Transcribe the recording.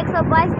122